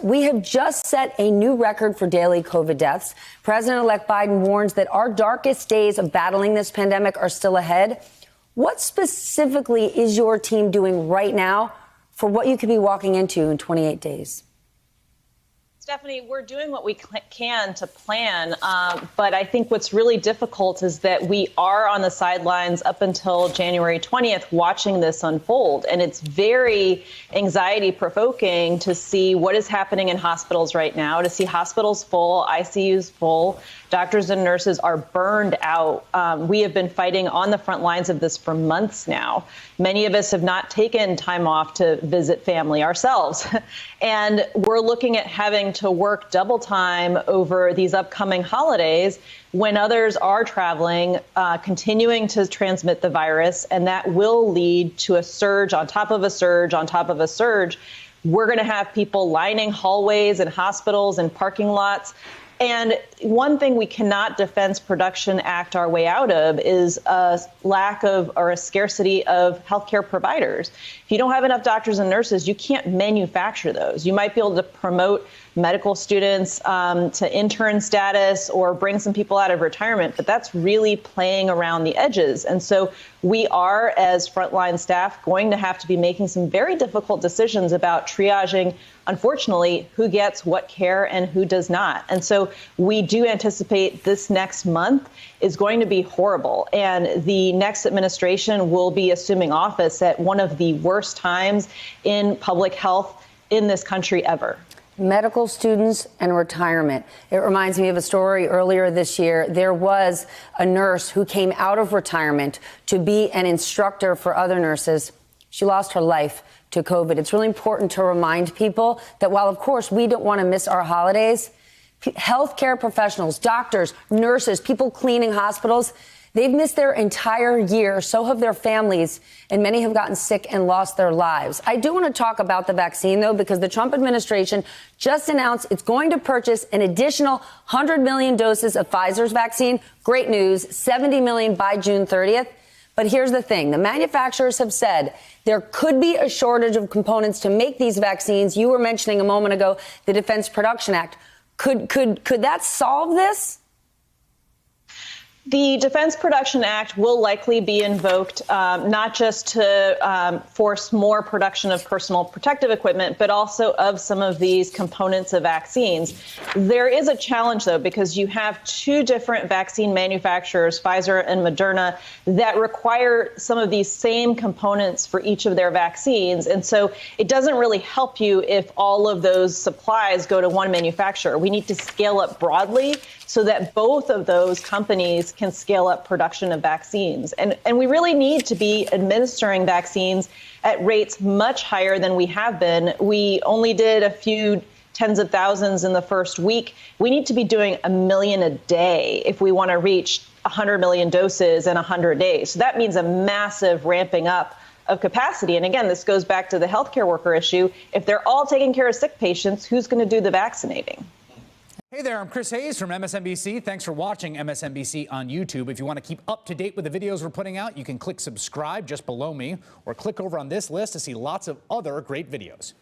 We have just set a new record for daily COVID deaths. President-elect Biden warns that our darkest days of battling this pandemic are still ahead. What specifically is your team doing right now for what you could be walking into in 28 days? Stephanie, we're doing what we can to plan, but I think what's really difficult is that we are on the sidelines up until January 20th watching this unfold, and it's very anxiety-provoking to see what is happening in hospitals right now, to see hospitals full, ICUs full. Doctors and nurses are burned out. We have been fighting on the front lines of this for months now. Many of us have not taken time off to visit family ourselves. And we're looking at having to work double time over these upcoming holidays when others are traveling, continuing to transmit the virus. And that will lead to a surge on top of a surge on top of a surge. We're going to have people lining hallways and hospitals and parking lots. And one thing we cannot Defense Production Act our way out of is a lack of or a scarcity of healthcare providers. If you don't have enough doctors and nurses, you can't manufacture those. You might be able to promote medical students to intern status or bring some people out of retirement, but that's really playing around the edges. And so we are, as frontline staff, going to have to be making some very difficult decisions about triaging, unfortunately, who gets what care and who does not. And so we do anticipate this next month is going to be horrible. And the next administration will be assuming office at one of the worst times in public health in this country ever. Medical students and retirement. It reminds me of a story earlier this year. There was a nurse who came out of retirement to be an instructor for other nurses. She lost her life to COVID. It's really important to remind people that while, of course, we don't want to miss our holidays, healthcare professionals, doctors, nurses, people cleaning hospitals, they've missed their entire year. So have their families, and many have gotten sick and lost their lives. I do want to talk about the vaccine, though, because the Trump administration just announced it's going to purchase an additional 100 million doses of Pfizer's vaccine. Great news, 70 million by June 30th. But here's the thing. The manufacturers have said there could be a shortage of components to make these vaccines. You were mentioning a moment ago the Defense Production Act. Could that solve this? The Defense Production Act will likely be invoked, not just to force more production of personal protective equipment, but also of some of these components of vaccines. There is a challenge, though, because you have two different vaccine manufacturers, Pfizer and Moderna, that require some of these same components for each of their vaccines. And so it doesn't really help you if all of those supplies go to one manufacturer. We need to scale up broadly so that both of those companies can scale up production of vaccines. And we really need to be administering vaccines at rates much higher than we have been. We only did a few tens of thousands in the first week. We need to be doing 1 million a day if we want to reach 100 million doses in 100 days. So that means a massive ramping up of capacity. And again, this goes back to the healthcare worker issue. If they're all taking care of sick patients, who's going to do the vaccinating? Hey there, I'm Chris Hayes from MSNBC. Thanks for watching MSNBC on YouTube. If you want to keep up to date with the videos we're putting out, you can click subscribe just below me or click over on this list to see lots of other great videos.